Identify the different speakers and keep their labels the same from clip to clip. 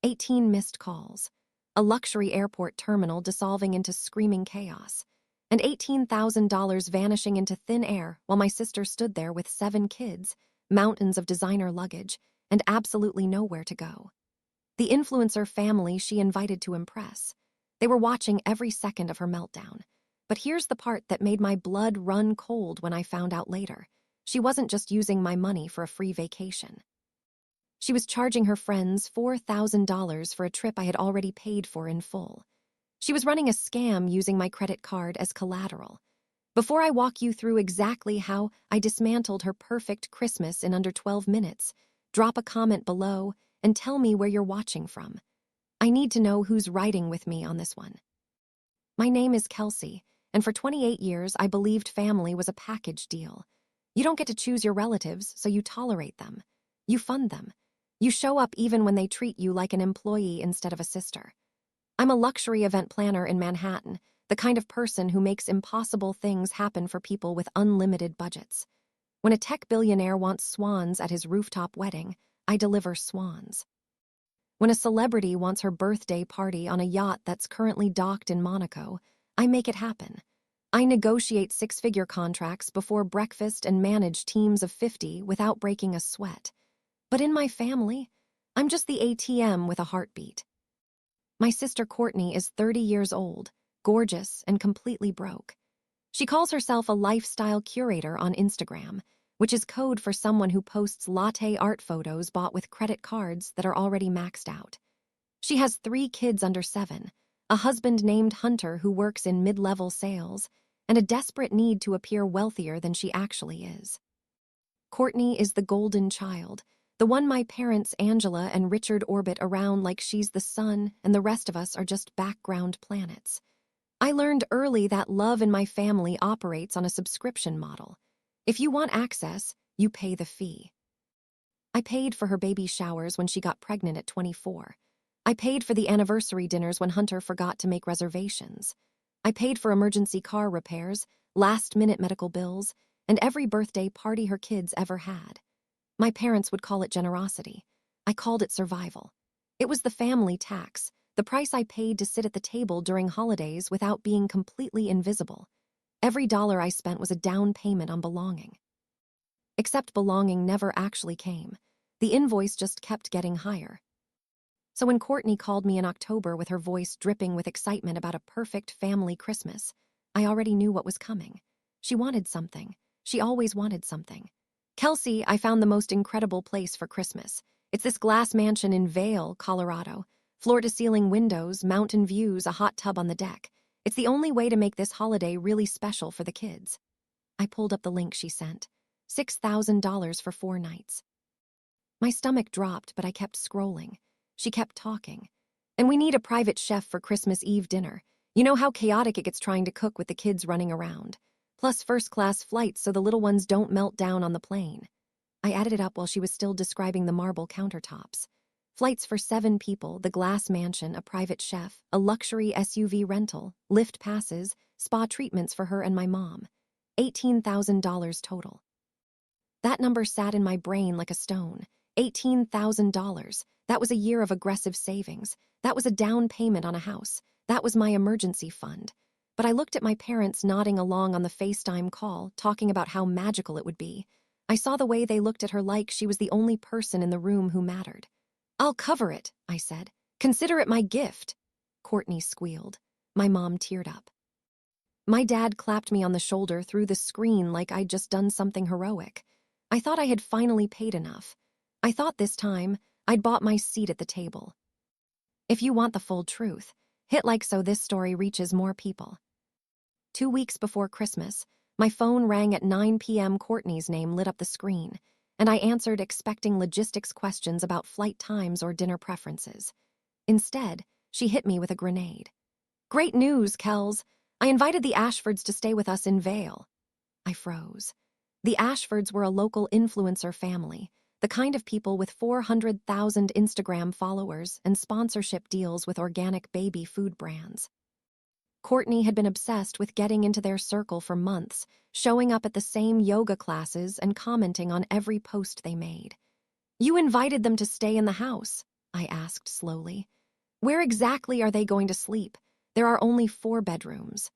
Speaker 1: 18 missed calls, a luxury airport terminal dissolving into screaming chaos, and $18,000 vanishing into thin air while my sister stood there with 7 kids, mountains of designer luggage, and absolutely nowhere to go. The influencer family she invited to impress. They were watching every second of her meltdown. But here's the part that made my blood run cold when I found out later. She wasn't just using my money for a free vacation. She was charging her friends $4,000 for a trip I had already paid for in full. She was running a scam using my credit card as collateral. Before I walk you through exactly how I dismantled her perfect Christmas in under 12 minutes, drop a comment below and tell me where you're watching from. I need to know who's riding with me on this one. My name is Kelsey, and for 28 years I believed family was a package deal. You don't get to choose your relatives, so you tolerate them. You fund them. You show up even when they treat you like an employee instead of a sister. I'm a luxury event planner in Manhattan, the kind of person who makes impossible things happen for people with unlimited budgets. When a tech billionaire wants swans at his rooftop wedding, I deliver swans. When a celebrity wants her birthday party on a yacht that's currently docked in Monaco, I make it happen. I negotiate 6-figure contracts before breakfast and manage teams of 50 without breaking a sweat. But in my family, I'm just the ATM with a heartbeat. My sister Courtney is 30 years old, gorgeous, and completely broke. She calls herself a lifestyle curator on Instagram, which is code for someone who posts latte art photos bought with credit cards that are already maxed out. She has 3 kids under 7, a husband named Hunter who works in mid-level sales, and a desperate need to appear wealthier than she actually is. Courtney is the golden child, the one my parents Angela and Richard orbit around like she's the sun and the rest of us are just background planets. I learned early that love in my family operates on a subscription model. If you want access, you pay the fee. I paid for her baby showers when she got pregnant at 24. I paid for the anniversary dinners when Hunter forgot to make reservations. I paid for emergency car repairs, last-minute medical bills, and every birthday party her kids ever had. My parents would call it generosity. I called it survival. It was the family tax, the price I paid to sit at the table during holidays without being completely invisible. Every dollar I spent was a down payment on belonging. Except belonging never actually came. The invoice just kept getting higher. So when Courtney called me in October with her voice dripping with excitement about a perfect family Christmas, I already knew what was coming. She wanted something. She always wanted something. Kelsey, I found the most incredible place for Christmas. It's this glass mansion in Vail, Colorado. Floor-to-ceiling windows, mountain views, a hot tub on the deck. It's the only way to make this holiday really special for the kids. I pulled up the link she sent. $6,000 for 4 nights. My stomach dropped, but I kept scrolling. She kept talking. And we need a private chef for Christmas Eve dinner. You know how chaotic it gets trying to cook with the kids running around. Plus first-class flights so the little ones don't melt down on the plane. I added it up while she was still describing the marble countertops. Flights for 7 people, the glass mansion, a private chef, a luxury SUV rental, lift passes, spa treatments for her and my mom. $18,000 total. That number sat in my brain like a stone. $18,000. That was a year of aggressive savings. That was a down payment on a house. That was my emergency fund. But I looked at my parents nodding along on the FaceTime call, talking about how magical it would be. I saw the way they looked at her like she was the only person in the room who mattered. "I'll cover it," I said. "Consider it my gift." Courtney squealed. My mom teared up. My dad clapped me on the shoulder through the screen like I'd just done something heroic. I thought I had finally paid enough. I thought this time I'd bought my seat at the table. If you want the full truth, hit like so this story reaches more people. 2 weeks before Christmas, my phone rang at 9 p.m. Courtney's name lit up the screen, and I answered expecting logistics questions about flight times or dinner preferences. Instead, she hit me with a grenade. "Great news, Kels. I invited the Ashfords to stay with us in Vail." I froze. The Ashfords were a local influencer family, the kind of people with 400,000 Instagram followers and sponsorship deals with organic baby food brands. Courtney had been obsessed with getting into their circle for months, showing up at the same yoga classes and commenting on every post they made. "You invited them to stay in the house," I asked slowly. Where exactly are they going to sleep? There are only 4 bedrooms.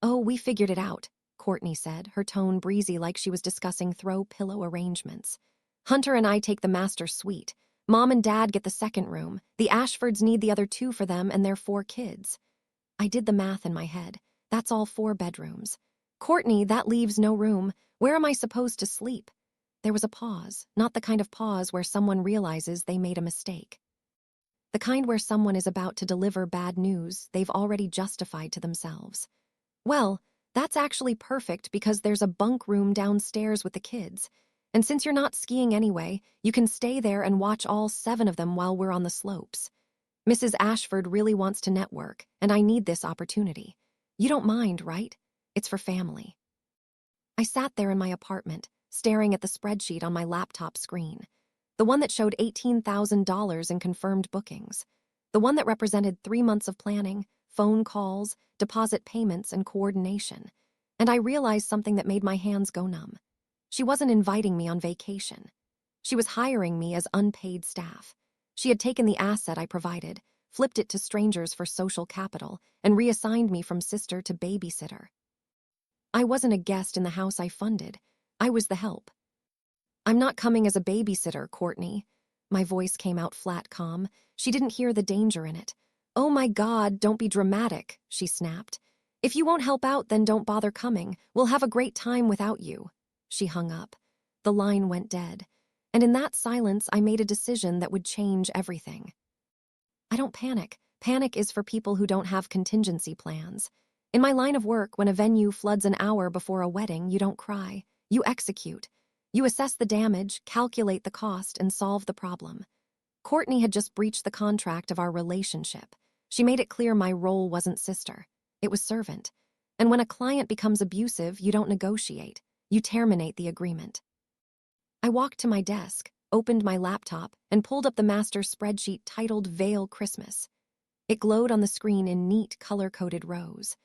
Speaker 1: Oh, we figured it out, Courtney said, her tone breezy like she was discussing throw pillow arrangements. Hunter and I take the master suite. Mom and Dad get the second room. The Ashfords need the other 2 for them and their 4 kids. I did the math in my head. That's all 4 bedrooms. Courtney, that leaves no room. Where am I supposed to sleep? There was a pause, not the kind of pause where someone realizes they made a mistake. The kind where someone is about to deliver bad news they've already justified to themselves. Well, that's actually perfect because there's a bunk room downstairs with the kids. And since you're not skiing anyway, you can stay there and watch all 7 of them while we're on the slopes. Mrs. Ashford really wants to network, and I need this opportunity. You don't mind, right? It's for family. I sat there in my apartment, staring at the spreadsheet on my laptop screen. The one that showed $18,000 in confirmed bookings. The one that represented 3 months of planning, phone calls, deposit payments, and coordination. And I realized something that made my hands go numb. She wasn't inviting me on vacation. She was hiring me as unpaid staff. She had taken the asset I provided, flipped it to strangers for social capital, and reassigned me from sister to babysitter. I wasn't a guest in the house I funded. I was the help. I'm not coming as a babysitter, Courtney. My voice came out flat calm. She didn't hear the danger in it. Oh my God, don't be dramatic, she snapped. If you won't help out, then don't bother coming. We'll have a great time without you. She hung up. The line went dead. And in that silence, I made a decision that would change everything. I don't panic. Panic is for people who don't have contingency plans. In my line of work, when a venue floods an hour before a wedding, you don't cry. You execute. You assess the damage, calculate the cost, and solve the problem. Courtney had just breached the contract of our relationship. She made it clear my role wasn't sister. It was servant. And when a client becomes abusive, you don't negotiate. You terminate the agreement. I walked to my desk, opened my laptop, and pulled up the master spreadsheet titled Veil Christmas. It glowed on the screen in neat, color-coded rows.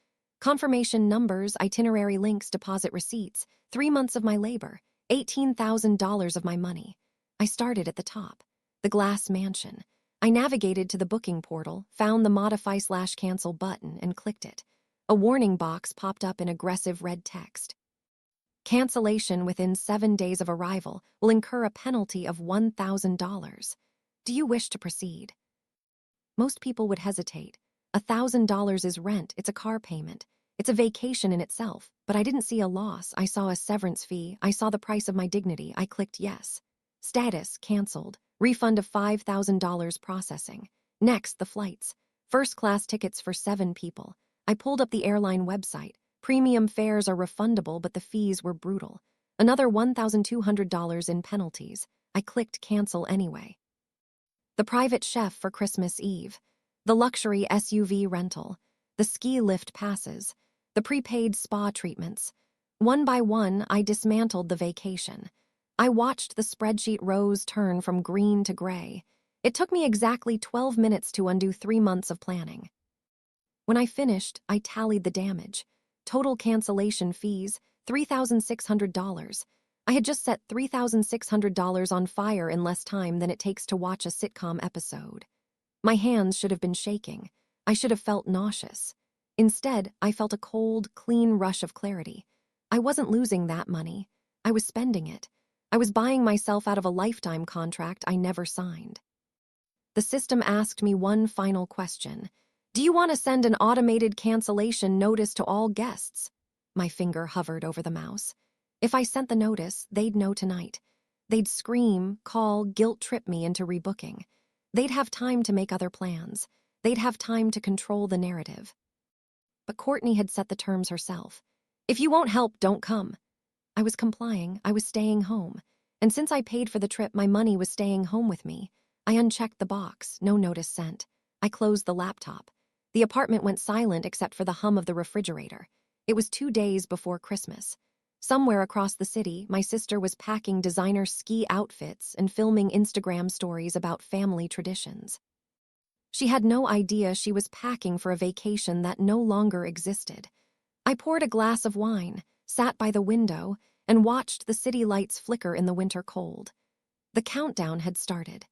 Speaker 1: Confirmation numbers, itinerary links, deposit receipts, 3 months of my labor, $18,000 of my money. I started at the top, the glass mansion. I navigated to the booking portal, found the modify/cancel button, and clicked it. A warning box popped up in aggressive red text. Cancellation within 7 days of arrival will incur a penalty of $1,000. Do you wish to proceed? Most people would hesitate. $1,000 is rent, it's a car payment. It's a vacation in itself, but I didn't see a loss. I saw a severance fee. I saw the price of my dignity. I clicked yes. Status, canceled. Refund of $5,000 processing. Next, the flights. First-class tickets for 7 people. I pulled up the airline website. Premium fares are refundable, but the fees were brutal. Another $1,200 in penalties. I clicked cancel anyway. The private chef for Christmas Eve. The luxury SUV rental. The ski lift passes. The prepaid spa treatments. One by one, I dismantled the vacation. I watched the spreadsheet rows turn from green to gray. It took me exactly 12 minutes to undo 3 months of planning. When I finished, I tallied the damage. Total cancellation fees, $3,600. I had just set $3,600 on fire in less time than it takes to watch a sitcom episode. My hands should have been shaking. I should have felt nauseous. Instead, I felt a cold, clean rush of clarity. I wasn't losing that money. I was spending it. I was buying myself out of a lifetime contract I never signed. The system asked me one final question. Do you want to send an automated cancellation notice to all guests? My finger hovered over the mouse. If I sent the notice, they'd know tonight. They'd scream, call, guilt-trip me into rebooking. They'd have time to make other plans. They'd have time to control the narrative. But Courtney had set the terms herself. If you won't help, don't come. I was complying. I was staying home. And since I paid for the trip, my money was staying home with me. I unchecked the box, no notice sent. I closed the laptop. The apartment went silent except for the hum of the refrigerator. It was 2 days before Christmas. Somewhere across the city, my sister was packing designer ski outfits and filming Instagram stories about family traditions. She had no idea she was packing for a vacation that no longer existed. I poured a glass of wine, sat by the window, and watched the city lights flicker in the winter cold. The countdown had started.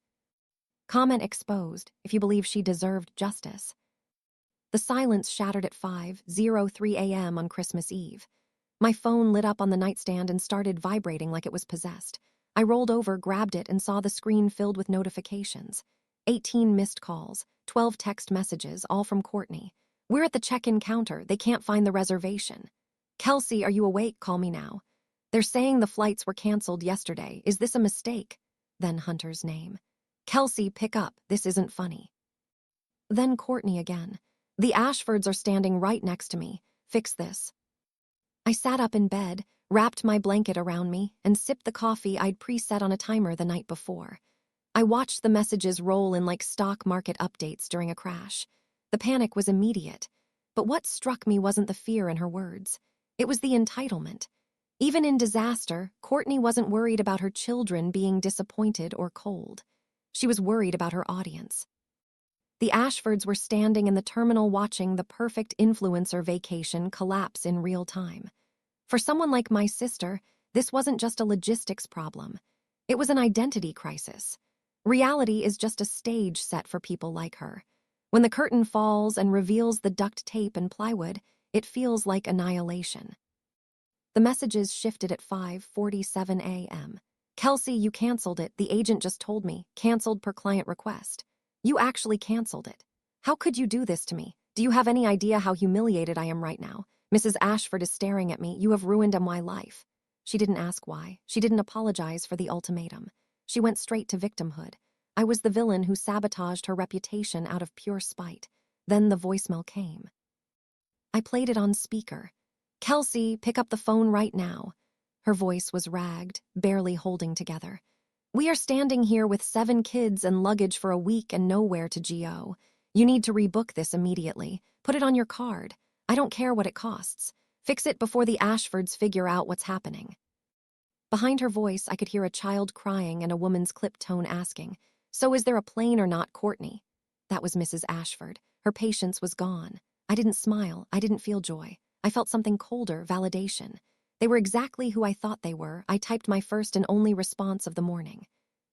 Speaker 1: Comment exposed if you believe she deserved justice. The silence shattered at 5:03 a.m. on Christmas Eve. My phone lit up on the nightstand and started vibrating like it was possessed. I rolled over, grabbed it, and saw the screen filled with notifications. 18 missed calls, 12 text messages, all from Courtney. We're at the check-in counter. They can't find the reservation. Kelsey, are you awake? Call me now. They're saying the flights were canceled yesterday. Is this a mistake? Then Hunter's name. Kelsey, pick up. This isn't funny. Then Courtney again. The Ashfords are standing right next to me. Fix this. I sat up in bed, wrapped my blanket around me, and sipped the coffee I'd preset on a timer the night before. I watched the messages roll in like stock market updates during a crash. The panic was immediate. But what struck me wasn't the fear in her words. It was the entitlement. Even in disaster, Courtney wasn't worried about her children being disappointed or cold. She was worried about her audience. The Ashfords were standing in the terminal watching the perfect influencer vacation collapse in real time. For someone like my sister, this wasn't just a logistics problem. It was an identity crisis. Reality is just a stage set for people like her. When the curtain falls and reveals the duct tape and plywood, it feels like annihilation. The messages shifted at 5:47 a.m. Kelsey, you canceled it. The agent just told me. Canceled per client request. You actually canceled it. How could you do this to me? Do you have any idea how humiliated I am right now? Mrs. Ashford is staring at me. You have ruined my life. She didn't ask why. She didn't apologize for the ultimatum. She went straight to victimhood. I was the villain who sabotaged her reputation out of pure spite. Then the voicemail came. I played it on speaker. Kelsey, pick up the phone right now. Her voice was ragged, barely holding together. We are standing here with 7 kids and luggage for a week and nowhere to go. You need to rebook this immediately. Put it on your card. I don't care what it costs. Fix it before the Ashfords figure out what's happening. Behind her voice, I could hear a child crying and a woman's clipped tone asking, so is there a plane or not, Courtney? That was Mrs. Ashford. Her patience was gone. I didn't smile. I didn't feel joy. I felt something colder, validation. They were exactly who I thought they were. I typed my first and only response of the morning.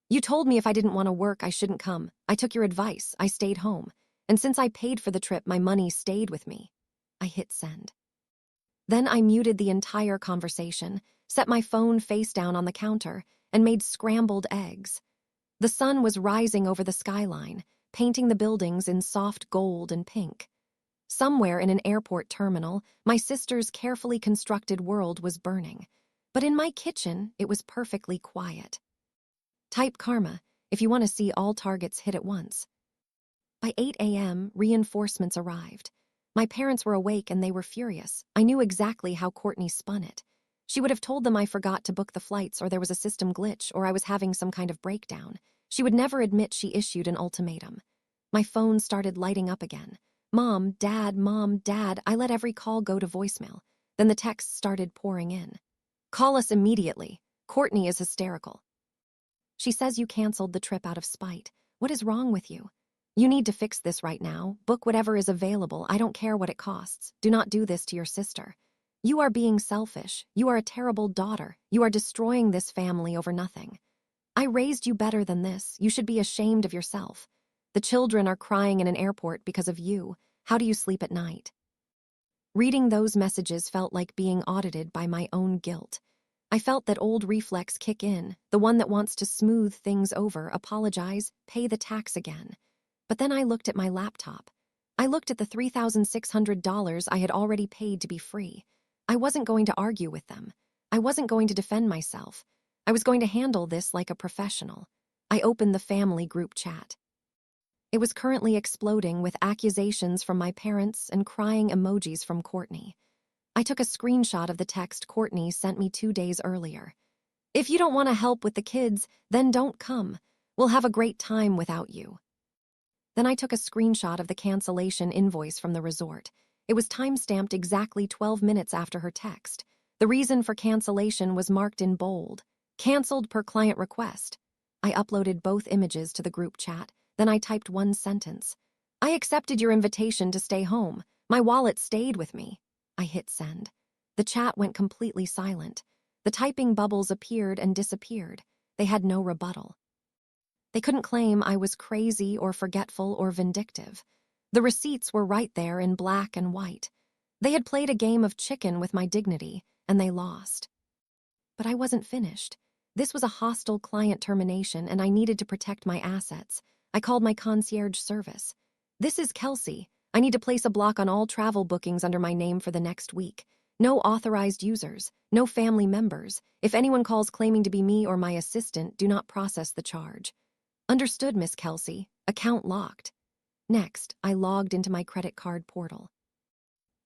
Speaker 1: You told me if I didn't want to work, I shouldn't come. I took your advice. I stayed home. And since I paid for the trip, my money stayed with me. I hit send. Then I muted the entire conversation, set my phone face down on the counter, and made scrambled eggs. The sun was rising over the skyline, painting the buildings in soft gold and pink. Somewhere in an airport terminal, my sister's carefully constructed world was burning. But in my kitchen, it was perfectly quiet. Type karma if you want to see all targets hit at once. By 8 a.m., reinforcements arrived. My parents were awake and they were furious. I knew exactly how Courtney spun it. She would have told them I forgot to book the flights or there was a system glitch or I was having some kind of breakdown. She would never admit she issued an ultimatum. My phone started lighting up again. Mom, Dad, I let every call go to voicemail. Then the texts started pouring in. Call us immediately. Courtney is hysterical. She says you canceled the trip out of spite. What is wrong with you? You need to fix this right now. Book whatever is available. I don't care what it costs. Do not do this to your sister. You are being selfish. You are a terrible daughter. You are destroying this family over nothing. I raised you better than this. You should be ashamed of yourself. The children are crying in an airport because of you. How do you sleep at night? Reading those messages felt like being audited by my own guilt. I felt that old reflex kick in, the one that wants to smooth things over, apologize, pay the tax again. But then I looked at my laptop. I looked at the $3,600 I had already paid to be free. I wasn't going to argue with them. I wasn't going to defend myself. I was going to handle this like a professional. I opened the family group chat. It was currently exploding with accusations from my parents and crying emojis from Courtney. I took a screenshot of the text Courtney sent me 2 days earlier. If you don't want to help with the kids, then don't come. We'll have a great time without you. Then I took a screenshot of the cancellation invoice from the resort. It was time-stamped exactly 12 minutes after her text. The reason for cancellation was marked in bold. Canceled per client request. I uploaded both images to the group chat. Then I typed one sentence. I accepted your invitation to stay home. My wallet stayed with me. I hit send. The chat went completely silent. The typing bubbles appeared and disappeared. They had no rebuttal. They couldn't claim I was crazy or forgetful or vindictive. The receipts were right there in black and white. They had played a game of chicken with my dignity, and they lost. But I wasn't finished. This was a hostile client termination, and I needed to protect my assets. I called my concierge service. "This is Kelsey. I need to place a block on all travel bookings under my name for the next week. No authorized users, no family members. If anyone calls claiming to be me or my assistant, do not process the charge." "Understood, Miss Kelsey. Account locked." Next, I logged into my credit card portal.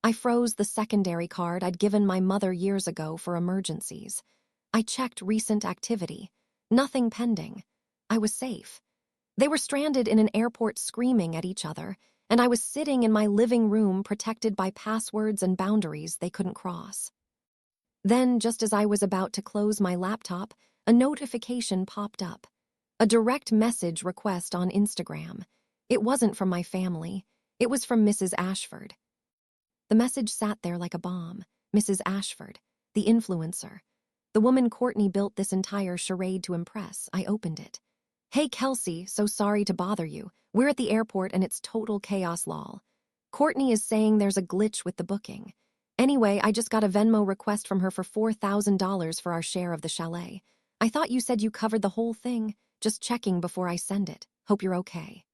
Speaker 1: I froze the secondary card I'd given my mother years ago for emergencies. I checked recent activity. Nothing pending. I was safe. They were stranded in an airport screaming at each other, and I was sitting in my living room protected by passwords and boundaries they couldn't cross. Then, just as I was about to close my laptop, a notification popped up. A direct message request on Instagram. It wasn't from my family. It was from Mrs. Ashford. The message sat there like a bomb. Mrs. Ashford, the influencer. The woman Courtney built this entire charade to impress. I opened it. "Hey Kelsey, so sorry to bother you. We're at the airport and it's total chaos lol. Courtney is saying there's a glitch with the booking. Anyway, I just got a Venmo request from her for $4,000 for our share of the chalet. I thought you said you covered the whole thing. Just checking before I send it. Hope you're okay."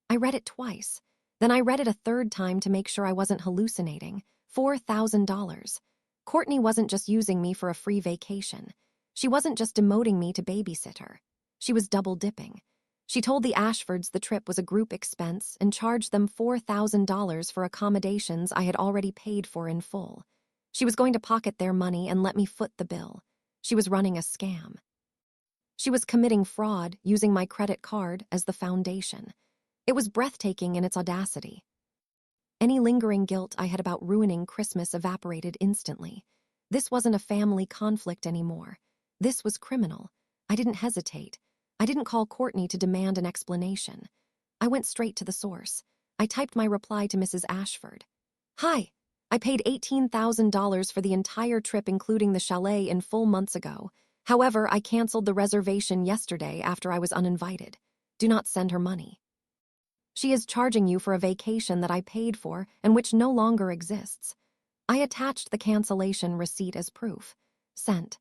Speaker 1: I read it twice. Then I read it a third time to make sure I wasn't hallucinating. $4,000. Courtney wasn't just using me for a free vacation. She wasn't just demoting me to babysitter. She was double dipping. She told the Ashfords the trip was a group expense and charged them $4,000 for accommodations I had already paid for in full. She was going to pocket their money and let me foot the bill. She was running a scam. She was committing fraud using my credit card as the foundation. It was breathtaking in its audacity. Any lingering guilt I had about ruining Christmas evaporated instantly. This wasn't a family conflict anymore. This was criminal. I didn't hesitate. I didn't call Courtney to demand an explanation. I went straight to the source. I typed my reply to Mrs. Ashford. "Hi, I paid $18,000 for the entire trip including the chalet in full months ago. However, I canceled the reservation yesterday after I was uninvited. Do not send her money. She is charging you for a vacation that I paid for and which no longer exists." I attached the cancellation receipt as proof. Sent.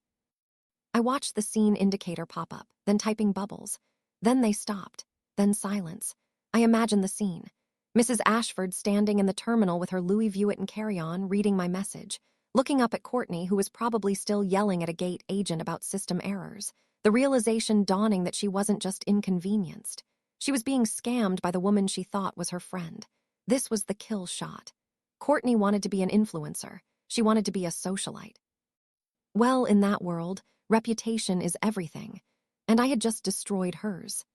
Speaker 1: I watched the scene indicator pop up, then typing bubbles. Then they stopped. Then silence. I imagined the scene. Mrs. Ashford standing in the terminal with her Louis Vuitton carry-on, reading my message, looking up at Courtney, who was probably still yelling at a gate agent about system errors, the realization dawning that she wasn't just inconvenienced. She was being scammed by the woman she thought was her friend. This was the kill shot. Courtney wanted to be an influencer. She wanted to be a socialite. Well, in that world, reputation is everything, and I had just destroyed hers.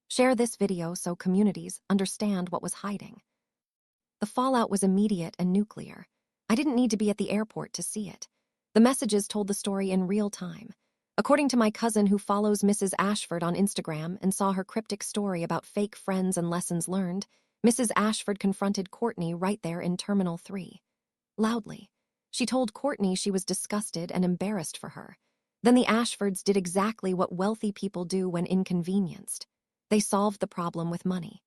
Speaker 1: Share this video so communities understand what was hiding. The fallout was immediate and nuclear. I didn't need to be at the airport to see it. The messages told the story in real time. According to my cousin who follows Mrs. Ashford on Instagram and saw her cryptic story about fake friends and lessons learned, Mrs. Ashford confronted Courtney right there in Terminal 3. Loudly. She told Courtney she was disgusted and embarrassed for her. Then the Ashfords did exactly what wealthy people do when inconvenienced. They solved the problem with money.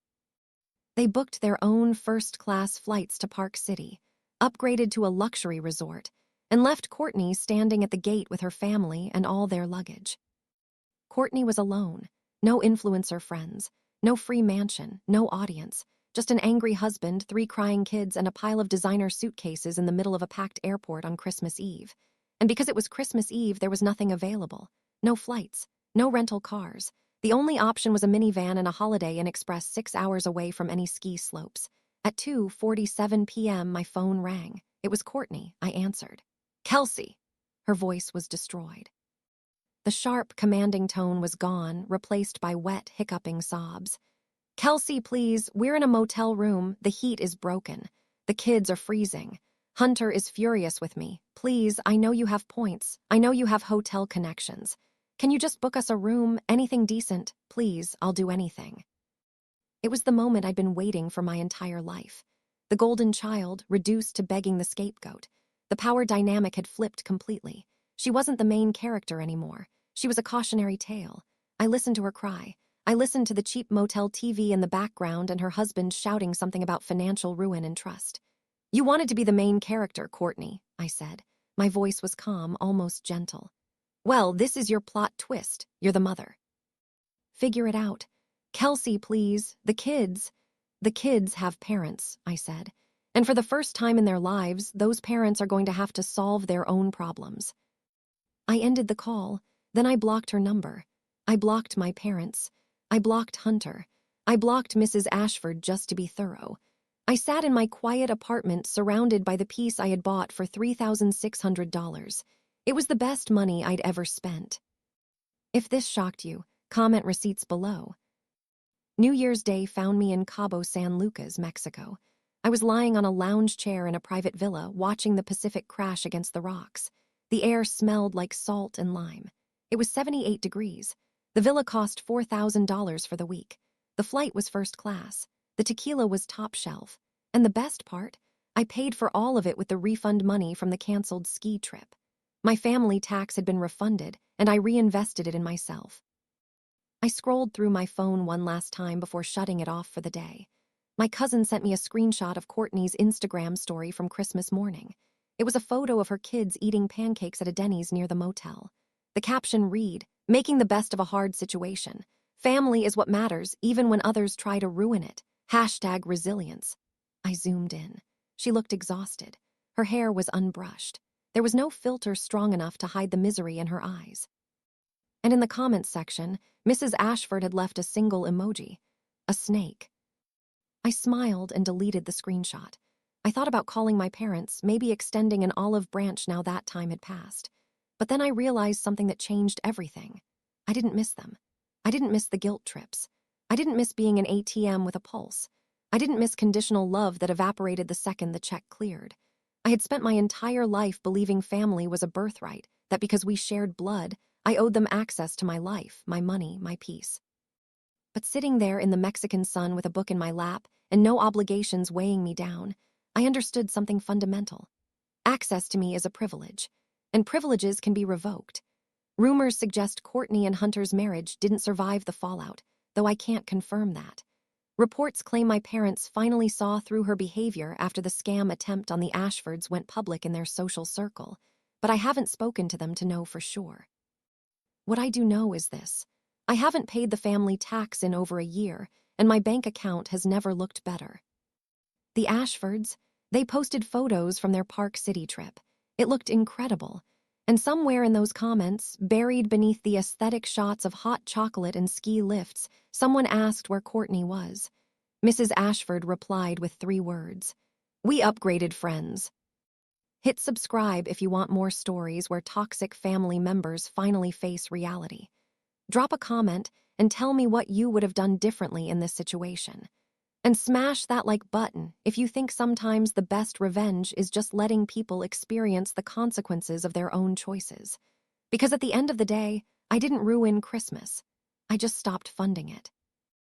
Speaker 1: They booked their own first-class flights to Park City, upgraded to a luxury resort, and left Courtney standing at the gate with her family and all their luggage. Courtney was alone. No influencer friends. No free mansion. No audience. Just an angry husband, 3 crying kids, and a pile of designer suitcases in the middle of a packed airport on Christmas Eve. And because it was Christmas Eve, there was nothing available. No flights. No rental cars. The only option was a minivan and a Holiday Inn Express 6 hours away from any ski slopes. At 2:47 p.m., my phone rang. It was Courtney. I answered. "Kelsey." Her voice was destroyed. The sharp, commanding tone was gone, replaced by wet, hiccuping sobs. "Kelsey, please, we're in a motel room. The heat is broken. The kids are freezing. Hunter is furious with me. Please, I know you have points. I know you have hotel connections. Can you just book us a room, anything decent? Please, I'll do anything." It was the moment I'd been waiting for my entire life. The golden child, reduced to begging the scapegoat. The power dynamic had flipped completely. She wasn't the main character anymore. She was a cautionary tale. I listened to her cry. I listened to the cheap motel TV in the background and her husband shouting something about financial ruin and trust. "You wanted to be the main character, Courtney," I said. My voice was calm, almost gentle. "Well, this is your plot twist. You're the mother. Figure it out. Kelsey, please. The kids." "The kids have parents," I said. "And for the first time in their lives, those parents are going to have to solve their own problems." I ended the call. Then I blocked her number. I blocked my parents. I blocked Hunter. I blocked Mrs. Ashford just to be thorough. I sat in my quiet apartment surrounded by the piece I had bought for $3,600. It was the best money I'd ever spent. If this shocked you, comment receipts below. New Year's Day found me in Cabo San Lucas, Mexico. I was lying on a lounge chair in a private villa, watching the Pacific crash against the rocks. The air smelled like salt and lime. It was 78 degrees. The villa cost $4,000 for the week. The flight was first class. The tequila was top shelf. And the best part, I paid for all of it with the refund money from the canceled ski trip. My family tax had been refunded, and I reinvested it in myself. I scrolled through my phone one last time before shutting it off for the day. My cousin sent me a screenshot of Courtney's Instagram story from Christmas morning. It was a photo of her kids eating pancakes at a Denny's near the motel. The caption read, "Making the best of a hard situation. Family is what matters, even when others try to ruin it. #resilience." I zoomed in. She looked exhausted. Her hair was unbrushed. There was no filter strong enough to hide the misery in her eyes. And in the comments section, Mrs. Ashford had left a single emoji, a snake. I smiled and deleted the screenshot. I thought about calling my parents, maybe extending an olive branch now that time had passed. But then I realized something that changed everything. I didn't miss them. I didn't miss the guilt trips. I didn't miss being an ATM with a pulse. I didn't miss conditional love that evaporated the second the check cleared. I had spent my entire life believing family was a birthright, that because we shared blood, I owed them access to my life, my money, my peace. But sitting there in the Mexican sun with a book in my lap and no obligations weighing me down, I understood something fundamental. Access to me is a privilege, and privileges can be revoked. Rumors suggest Courtney and Hunter's marriage didn't survive the fallout, though I can't confirm that. Reports claim my parents finally saw through her behavior after the scam attempt on the Ashfords went public in their social circle, but I haven't spoken to them to know for sure. What I do know is this. I haven't paid the family tax in over a year, and my bank account has never looked better. The Ashfords, they posted photos from their Park City trip. It looked incredible. And somewhere in those comments, buried beneath the aesthetic shots of hot chocolate and ski lifts, someone asked where Courtney was. Mrs. Ashford replied with 3 words. "We upgraded, friends." Hit subscribe if you want more stories where toxic family members finally face reality. Drop a comment and tell me what you would have done differently in this situation. And smash that like button if you think sometimes the best revenge is just letting people experience the consequences of their own choices. Because at the end of the day, I didn't ruin Christmas. I just stopped funding it.